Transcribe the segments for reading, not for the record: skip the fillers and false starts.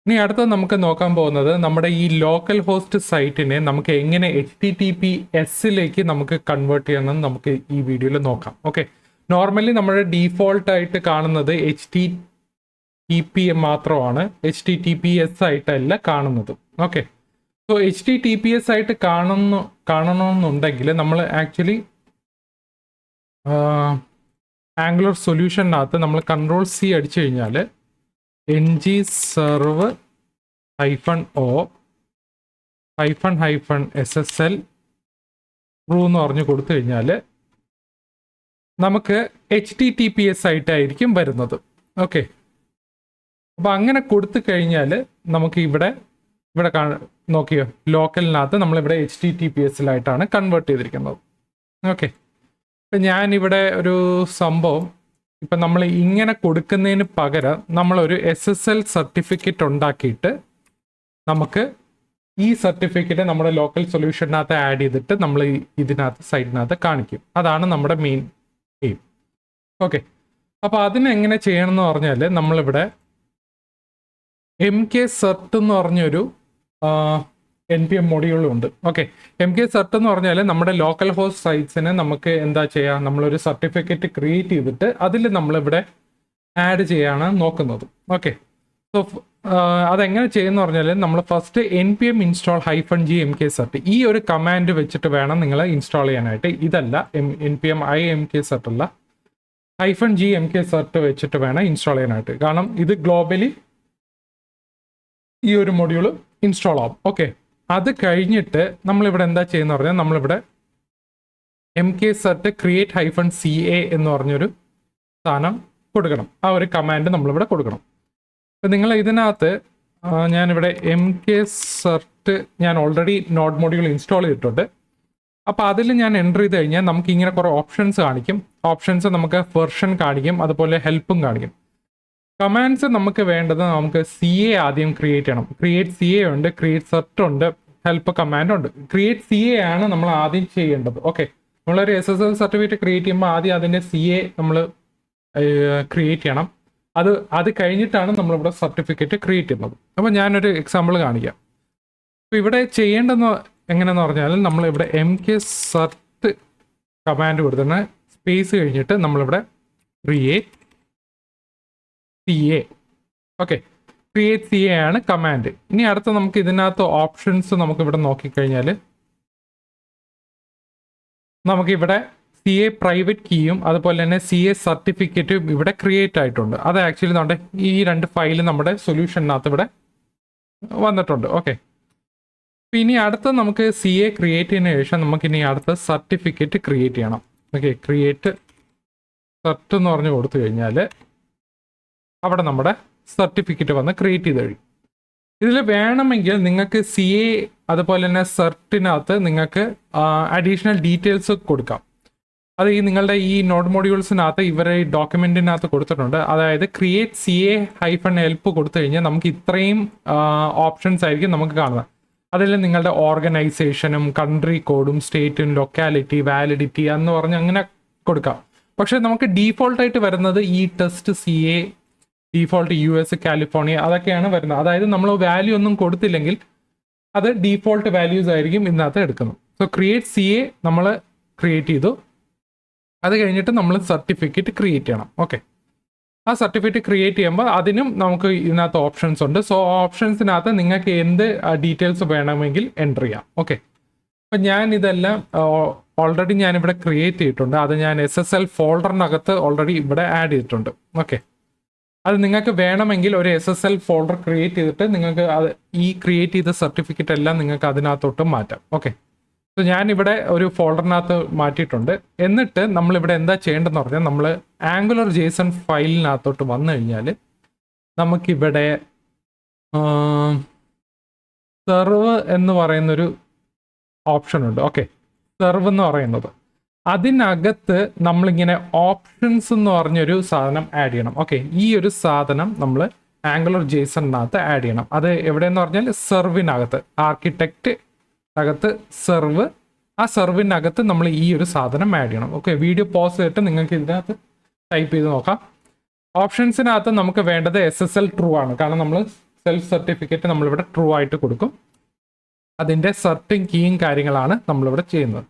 ഇനി അടുത്തത് നമുക്ക് നോക്കാൻ പോകുന്നത് നമ്മുടെ ഈ ലോക്കൽ ഹോസ്റ്റ് സൈറ്റിനെ നമുക്ക് എങ്ങനെ HTTPSലേക്ക് നമുക്ക് കൺവേർട്ട് ചെയ്യണമെന്ന് നമുക്ക് ഈ വീഡിയോയിൽ നോക്കാം. ഓക്കെ, നോർമലി നമ്മുടെ ഡീഫോൾട്ട് ആയിട്ട് കാണുന്നത് HTTP മാത്രമാണ്, HTTPS ആയിട്ടല്ല കാണുന്നത്. ഓക്കെ, സോ HTTPS ആയിട്ട് കാണണമെന്നുണ്ടെങ്കിൽ നമ്മൾ ആക്ച്വലി ആംഗുലർ സൊല്യൂഷനകത്ത് നമ്മൾ Ctrl+C അടിച്ചു കഴിഞ്ഞാൽ ngserve -o -SSL true എന്ന് പറഞ്ഞു കൊടുത്തു കഴിഞ്ഞാൽ നമുക്ക് HTTPS ആയിട്ടായിരിക്കും വരുന്നത്. ഓക്കെ, അപ്പോൾ അങ്ങനെ കൊടുത്തു കഴിഞ്ഞാൽ നമുക്ക് ഇവിടെ നോക്കിയോ, ലോക്കലിനകത്ത് നമ്മളിവിടെ HTTPSലായിട്ടാണ് കൺവേർട്ട് ചെയ്തിരിക്കുന്നത്. ഓക്കെ, ഇപ്പം ഞാനിവിടെ ഒരു സംഭവം ഇപ്പം നമ്മൾ ഇങ്ങനെ കൊടുക്കുന്നതിന് പകരം നമ്മളൊരു SSL സർട്ടിഫിക്കറ്റ് ഉണ്ടാക്കിയിട്ട് നമുക്ക് ഈ സർട്ടിഫിക്കറ്റ് നമ്മുടെ ലോക്കൽ സൊല്യൂഷനകത്ത് ആഡ് ചെയ്തിട്ട് നമ്മൾ ഇതിനകത്ത് സൈഡിനകത്ത് കാണിക്കും. അതാണ് നമ്മുടെ മെയിൻ എയിം. ഓക്കെ, അപ്പോൾ അതിനെങ്ങനെ ചെയ്യണം എന്ന് പറഞ്ഞാൽ നമ്മളിവിടെ MKCert എന്ന് പറഞ്ഞൊരു NPM മൊഡ്യൂളുണ്ട്. ഓക്കെ, MKCert എന്ന് പറഞ്ഞാൽ നമ്മുടെ ലോക്കൽ ഹോസ്റ്റ് സൈറ്റ്സിന് നമുക്ക് എന്താ ചെയ്യുക, നമ്മളൊരു സർട്ടിഫിക്കറ്റ് ക്രിയേറ്റ് ചെയ്തിട്ട് അതിൽ നമ്മളിവിടെ ആഡ് ചെയ്യാണ് നോക്കുന്നത്. ഓക്കെ, സോ അതെങ്ങനെ ചെയ്യുന്ന പറഞ്ഞാൽ നമ്മൾ first npm install -g MKCert ഈ ഒരു കമാൻഡ് വെച്ചിട്ട് വേണം നിങ്ങൾ ഇൻസ്റ്റാൾ ചെയ്യാനായിട്ട്. ഇതല്ല npm MKCert അല്ല, -g MKCert വെച്ചിട്ട് വേണം ഇൻസ്റ്റാൾ ചെയ്യാനായിട്ട്. കാരണം ഇത് ഗ്ലോബലി ഈ ഒരു മൊഡ്യൂൾ ഇൻസ്റ്റാൾ ആവും. ഓക്കെ, അത് കഴിഞ്ഞിട്ട് നമ്മളിവിടെ എന്താ ചെയ്യുന്ന പറഞ്ഞാൽ നമ്മളിവിടെ MKCert create -ca എന്ന് പറഞ്ഞൊരു സാധനം കൊടുക്കണം. ആ ഒരു കമാൻഡ് നമ്മളിവിടെ കൊടുക്കണം. അപ്പം നിങ്ങൾ ഇതിനകത്ത് ഞാനിവിടെ MKCert ഞാൻ ഓൾറെഡി നോഡ് മൊഡ്യൂൾ ഇൻസ്റ്റാൾ ചെയ്തിട്ടുണ്ട്. അപ്പോൾ അതിൽ ഞാൻ എൻ്റർ ചെയ്ത് കഴിഞ്ഞാൽ നമുക്ക് ഇങ്ങനെ കുറേ ഓപ്ഷൻസ് കാണിക്കും. ഓപ്ഷൻസ് നമുക്ക് വെർഷൻ കാണിക്കും, അതുപോലെ ഹെൽപ്പും കാണിക്കും. കമാൻഡ്സ് നമുക്ക് വേണ്ടത് നമുക്ക് CA ആദ്യം ക്രിയേറ്റ് ചെയ്യണം. ക്രിയേറ്റ് CA ഉണ്ട്, ക്രിയേറ്റ് സെർട്ട് ഉണ്ട്, ഹെൽപ്പ് കമാൻഡ് ഉണ്ട്. ക്രിയേറ്റ് CA ആണ് നമ്മൾ ആദ്യം ചെയ്യേണ്ടത്. ഓക്കെ, നമ്മളൊരു SSL സർട്ടിഫിക്കറ്റ് ക്രിയേറ്റ് ചെയ്യുമ്പോൾ ആദ്യം അതിൻ്റെ CA നമ്മൾ ക്രിയേറ്റ് ചെയ്യണം. അത് കഴിഞ്ഞിട്ടാണ് നമ്മളിവിടെ സർട്ടിഫിക്കറ്റ് ക്രിയേറ്റ് ചെയ്യുന്നത്. അപ്പോൾ ഞാനൊരു എക്സാമ്പിൾ കാണിക്കാം. അപ്പോൾ ഇവിടെ ചെയ്യേണ്ടതെന്ന് എങ്ങനെയെന്ന് പറഞ്ഞാൽ നമ്മളിവിടെ MKCert കമാൻഡ് കൊടുത്തിട്ട് സ്പേസ് കഴിഞ്ഞിട്ട് നമ്മളിവിടെ create CA. Okay, create CA ആണ് കമാൻഡ്. ഇനി അടുത്ത നമുക്ക് ഇതിനകത്ത് ഓപ്ഷൻസ് നമുക്കിവിടെ നോക്കിക്കഴിഞ്ഞാൽ നമുക്കിവിടെ CA പ്രൈവറ്റ് കീയും അതുപോലെ തന്നെ CA സർട്ടിഫിക്കറ്റും ഇവിടെ ക്രിയേറ്റ് ആയിട്ടുണ്ട്. അത് ആക്ച്വലി നമ്മുടെ ഈ രണ്ട് ഫയൽ നമ്മുടെ സൊല്യൂഷനകത്ത് ഇവിടെ വന്നിട്ടുണ്ട്. ഓക്കെ, ഇനി അടുത്ത നമുക്ക് CA ക്രിയേറ്റ് ചെയ്യുന്ന ശേഷം നമുക്കിനി അടുത്ത സർട്ടിഫിക്കറ്റ് ക്രിയേറ്റ് ചെയ്യണം. ഓക്കെ, ക്രിയേറ്റ് സെർട്ട് എന്ന് പറഞ്ഞു കൊടുത്തു കഴിഞ്ഞാൽ അവിടെ നമ്മുടെ സർട്ടിഫിക്കറ്റ് വന്ന് ക്രിയേറ്റ് ചെയ്ത് കഴിയും. ഇതിൽ വേണമെങ്കിൽ നിങ്ങൾക്ക് CA അതുപോലെ തന്നെ സെർട്ടിനകത്ത് നിങ്ങൾക്ക് അഡീഷണൽ ഡീറ്റെയിൽസ് കൊടുക്കാം. അത് ഈ നിങ്ങളുടെ ഈ നോഡ് മൊഡ്യൂൾസിനകത്ത് ഇവരെ ഡോക്യുമെൻറ്റിനകത്ത് കൊടുത്തിട്ടുണ്ട്. അതായത് ക്രിയേറ്റ് CA -help കൊടുത്തു കഴിഞ്ഞാൽ നമുക്ക് ഇത്രയും ഓപ്ഷൻസ് ആയിരിക്കും നമുക്ക് കാണുന്നത്. അതിൽ നിങ്ങളുടെ ഓർഗനൈസേഷനും കൺട്രി കോഡും സ്റ്റേറ്റും ലൊക്കാലിറ്റി വാലിഡിറ്റി എന്ന് പറഞ്ഞ് അങ്ങനെ കൊടുക്കാം. പക്ഷേ നമുക്ക് ഡീഫോൾട്ടായിട്ട് വരുന്നത് ഈ test CA default US California അതൊക്കെയാണ് വരുന്നത്. അതായത് നമ്മൾ വാല്യൂ ഒന്നും കൊടുത്തില്ലെങ്കിൽ അത് ഡീഫോൾട്ട് വാല്യൂസ് ആയിരിക്കും ഇതിനകത്ത് എടുക്കുന്നത്. സോ ക്രിയേറ്റ് CA നമ്മൾ ക്രിയേറ്റ് ചെയ്തു. അത് കഴിഞ്ഞിട്ട് നമ്മൾ സർട്ടിഫിക്കറ്റ് ക്രിയേറ്റ് ചെയ്യണം. ഓക്കെ, ആ സർട്ടിഫിക്കറ്റ് ക്രിയേറ്റ് ചെയ്യുമ്പോൾ അതിനും നമുക്ക് ഇതിനകത്ത് ഓപ്ഷൻസ് ഉണ്ട്. സോ ഓപ്ഷൻസിനകത്ത് നിങ്ങൾക്ക് എന്ത് ഡീറ്റെയിൽസ് വേണമെങ്കിൽ എൻ്റർ ചെയ്യാം. ഓക്കെ, അപ്പം ഞാൻ ഇതെല്ലാം ഓൾറെഡി ഞാനിവിടെ ക്രിയേറ്റ് ചെയ്തിട്ടുണ്ട്. അത് ഞാൻ SSL ഫോൾഡറിനകത്ത് ഓൾറെഡി ഇവിടെ ആഡ് ചെയ്തിട്ടുണ്ട്. ഓക്കെ, അത് നിങ്ങൾക്ക് വേണമെങ്കിൽ ഒരു SSL ഫോൾഡർ ക്രിയേറ്റ് ചെയ്തിട്ട് നിങ്ങൾക്ക് അത് ഈ ക്രിയേറ്റ് ചെയ്ത സർട്ടിഫിക്കറ്റ് എല്ലാം നിങ്ങൾക്ക് അതിനകത്തോട്ട് മാറ്റാം. ഓക്കെ, സോ ഞാനിവിടെ ഒരു ഫോൾഡറിനകത്ത് മാറ്റിയിട്ടുണ്ട്. എന്നിട്ട് നമ്മളിവിടെ എന്താ ചെയ്യേണ്ടതെന്ന് പറഞ്ഞാൽ നമ്മൾ ആംഗുലർ JSON ഫയലിനകത്തോട്ട് വന്നു കഴിഞ്ഞാൽ നമുക്കിവിടെ സെർവ് എന്ന് പറയുന്നൊരു ഓപ്ഷൻ ഉണ്ട്. ഓക്കെ, സെർവ് എന്ന് പറയുന്നത് അതിനകത്ത് നമ്മളിങ്ങനെ ഓപ്ഷൻസ് എന്ന് പറഞ്ഞൊരു സാധനം ആഡ് ചെയ്യണം. ഓക്കെ, ഈ ഒരു സാധനം നമ്മൾ ആംഗുലർ JSONനകത്ത് ആഡ് ചെയ്യണം. അത് എവിടെയെന്ന് പറഞ്ഞാൽ സെർവിനകത്ത്, ആർക്കിടെക്റ്റ് അകത്ത് സെർവ്, ആ സെർവിനകത്ത് നമ്മൾ ഈ ഒരു സാധനം ആഡ് ചെയ്യണം. ഓക്കെ, വീഡിയോ പോസ് ചെയ്തിട്ട് നിങ്ങൾക്ക് ഇതിനകത്ത് ടൈപ്പ് ചെയ്ത് നോക്കാം. ഓപ്ഷൻസിനകത്ത് നമുക്ക് വേണ്ടത് SSL ട്രൂ ആണ്. കാരണം നമ്മൾ സെൽഫ് സർട്ടിഫിക്കറ്റ് നമ്മളിവിടെ ട്രൂ ആയിട്ട് കൊടുക്കും. അതിൻ്റെ സർട്ടിൻ കീയും കാര്യങ്ങളാണ് നമ്മളിവിടെ ചെയ്യുന്നത്.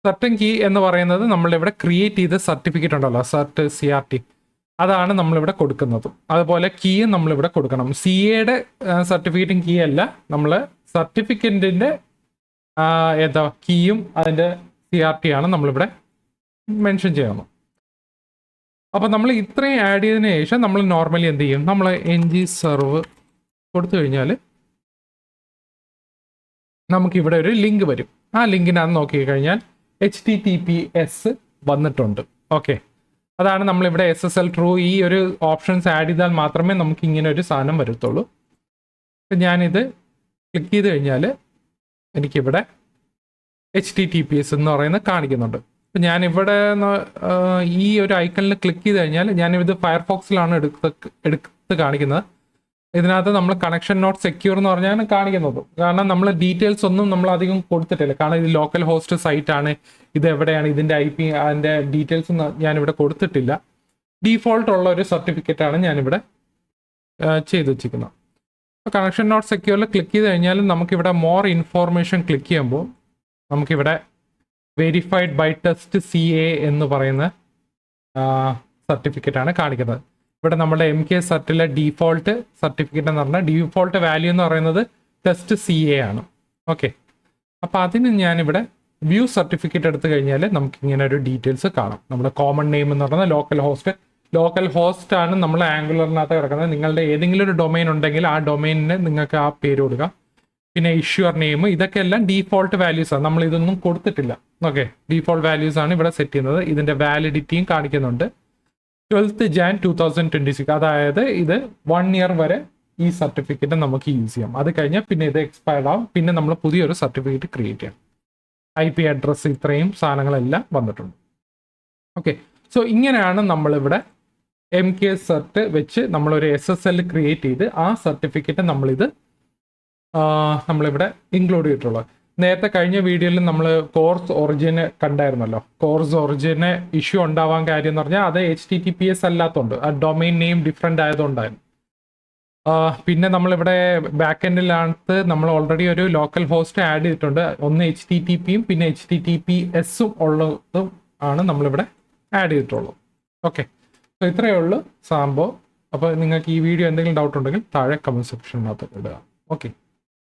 സർട്ടിൻ കീ എന്ന് പറയുന്നത് നമ്മളിവിടെ ക്രിയേറ്റ് ചെയ്ത സർട്ടിഫിക്കറ്റ് ഉണ്ടല്ലോ, സർട്ട് CRT, അതാണ് നമ്മളിവിടെ കൊടുക്കുന്നത്. അതുപോലെ കീയും നമ്മളിവിടെ കൊടുക്കണം. CAയുടെ സർട്ടിഫിക്കറ്റും കീ അല്ല, നമ്മൾ സർട്ടിഫിക്കറ്റിൻ്റെ എന്താ കീയും അതിൻ്റെ CRT ആണ് നമ്മളിവിടെ മെൻഷൻ ചെയ്യുന്നത്. അപ്പോൾ നമ്മൾ ഇത്രയും ആഡ് ചെയ്തതിന് ശേഷം നമ്മൾ നോർമലി എന്ത് ചെയ്യും, നമ്മൾ ng സെർവ് കൊടുത്തു കഴിഞ്ഞാൽ നമുക്കിവിടെ ഒരു ലിങ്ക് വരും. ആ ലിങ്കിനകത്ത് നോക്കിക്കഴിഞ്ഞാൽ HTTPS വന്നിട്ടുണ്ട്. ഓക്കെ, അതാണ് നമ്മളിവിടെ SSL ട്രൂ ഈ ഒരു ഓപ്ഷൻസ് ആഡ് ചെയ്താൽ മാത്രമേ നമുക്ക് ഇങ്ങനെ ഒരു സാധനം വരത്തുള്ളൂ. അപ്പം ഞാനിത് ക്ലിക്ക് ചെയ്ത് കഴിഞ്ഞാൽ എനിക്കിവിടെ HTTPS എന്ന് പറയുന്നത് കാണിക്കുന്നുണ്ട്. അപ്പം ഞാനിവിടെ ഈ ഒരു ഐക്കണിൽ ക്ലിക്ക് ചെയ്ത് കഴിഞ്ഞാൽ ഞാനിത് ഫയർഫോക്സിലാണ് എടുത്ത് കാണിക്കുന്നത്. ഇതിനകത്ത് നമ്മൾ കണക്ഷൻ നോട്ട് സെക്യൂർ എന്ന് പറഞ്ഞാണ് കാണിക്കുന്നത്. കാരണം നമ്മൾ ഡീറ്റെയിൽസ് ഒന്നും നമ്മൾ അധികം കൊടുത്തിട്ടില്ല. കാരണം ഇത് ലോക്കൽ ഹോസ്റ്റ് സൈറ്റ് ആണ്, ഇത് എവിടെയാണ്, ഇതിൻ്റെ IP അതിൻ്റെ ഡീറ്റെയിൽസ് ഞാനിവിടെ കൊടുത്തിട്ടില്ല. ഡീഫോൾട്ട് ഉള്ള ഒരു സർട്ടിഫിക്കറ്റ് ആണ് ഞാനിവിടെ ചെയ്ത് വെച്ചിരിക്കുന്നത്. അപ്പോൾ കണക്ഷൻ നോട്ട് സെക്യൂറിൽ ക്ലിക്ക് ചെയ്ത് കഴിഞ്ഞാൽ നമുക്കിവിടെ മോർ ഇൻഫോർമേഷൻ ക്ലിക്ക് ചെയ്യുമ്പോൾ നമുക്കിവിടെ വെരിഫൈഡ് ബൈ ടെസ്റ്റ് CA എന്ന് പറയുന്ന സർട്ടിഫിക്കറ്റ് ആണ് കാണിക്കുന്നത്. ഇവിടെ നമ്മുടെ MK സർട്ടിലെ ഡീഫോൾട്ട് സർട്ടിഫിക്കറ്റ് എന്ന് പറഞ്ഞാൽ ഡീഫോൾട്ട് വാല്യൂ എന്ന് പറയുന്നത് ടെസ്റ്റ് CA ആണ്. ഓക്കെ, അപ്പോൾ അതിന് ഞാനിവിടെ വ്യൂ സർട്ടിഫിക്കറ്റ് എടുത്തു കഴിഞ്ഞാൽ നമുക്ക് ഇങ്ങനെ ഒരു ഡീറ്റെയിൽസ് കാണാം. നമ്മുടെ കോമൺ നെയിം എന്ന് പറയുന്നത് ലോക്കൽ ഹോസ്റ്റ് ആണ് നമ്മൾ ആംഗുലറിനകത്ത് കിടക്കുന്നത്. നിങ്ങളുടെ ഏതെങ്കിലും ഒരു ഡൊമൈൻ ഉണ്ടെങ്കിൽ ആ ഡൊമൈനിന് നിങ്ങൾക്ക് ആ പേര് കൊടുക്കാം. പിന്നെ ഇഷ്യൂർ നെയിം, ഇതൊക്കെ എല്ലാം ഡീഫോൾട്ട് വാല്യൂസ് ആണ്, നമ്മൾ ഇതൊന്നും കൊടുത്തിട്ടില്ല. ഓക്കെ, ഡീഫോൾട്ട് വാല്യൂസ് ആണ് ഇവിടെ സെറ്റ് ചെയ്യുന്നത്. ഇതിൻ്റെ വാലിഡിറ്റിയും കാണിക്കുന്നുണ്ട് 12th Jan 2026. അതായത് ഇത് 1 year വരെ ഈ സർട്ടിഫിക്കറ്റ് നമുക്ക് യൂസ് ചെയ്യാം. അത് കഴിഞ്ഞാൽ പിന്നെ ഇത് എക്സ്പയർഡ് ആവും. പിന്നെ നമ്മൾ പുതിയൊരു സർട്ടിഫിക്കറ്റ് ക്രിയേറ്റ് ചെയ്യണം. IP അഡ്രസ്സ്, ഇത്രയും സാധനങ്ങളെല്ലാം വന്നിട്ടുണ്ട്. ഓക്കെ, സോ ഇങ്ങനെയാണ് നമ്മളിവിടെ MK സർട്ട് വെച്ച് നമ്മളൊരു SSL ക്രിയേറ്റ് ചെയ്ത് ആ സർട്ടിഫിക്കറ്റ് നമ്മളിവിടെ ഇൻക്ലൂഡ് ചെയ്തിട്ടുള്ളത്. നേരത്തെ കഴിഞ്ഞ വീഡിയോയിൽ നമ്മൾ കോഴ്സ് ഒറിജിന് കണ്ടായിരുന്നല്ലോ. കോഴ്സ് ഒറിജിന് ഇഷ്യൂ ഉണ്ടാവാൻ കാര്യം എന്ന് പറഞ്ഞാൽ അത് HTTPS അല്ലാത്തതുകൊണ്ട്, ആ ഡൊമൈൻ നെയിം ഡിഫറെൻ്റ് ആയതുകൊണ്ടായിരുന്നു. പിന്നെ നമ്മളിവിടെ ബാക്ക് എൻഡിനകത്ത് നമ്മൾ ഓൾറെഡി ഒരു ലോക്കൽ ഹോസ്റ്റ് ആഡ് ചെയ്തിട്ടുണ്ട്. ഒന്ന് HTTPയും പിന്നെ HTTPSഉം ഉള്ളതും ആണ് നമ്മളിവിടെ ആഡ് ചെയ്തിട്ടുള്ളൂ. ഓക്കെ, അപ്പോൾ ഇത്രയേ ഉള്ളൂ സംഭവം. അപ്പോൾ നിങ്ങൾക്ക് ഈ വീഡിയോ എന്തെങ്കിലും ഡൗട്ട് ഉണ്ടെങ്കിൽ താഴെ കമൻറ്റ് സെക്ഷനകത്ത് ഇടുക. ഓക്കെ.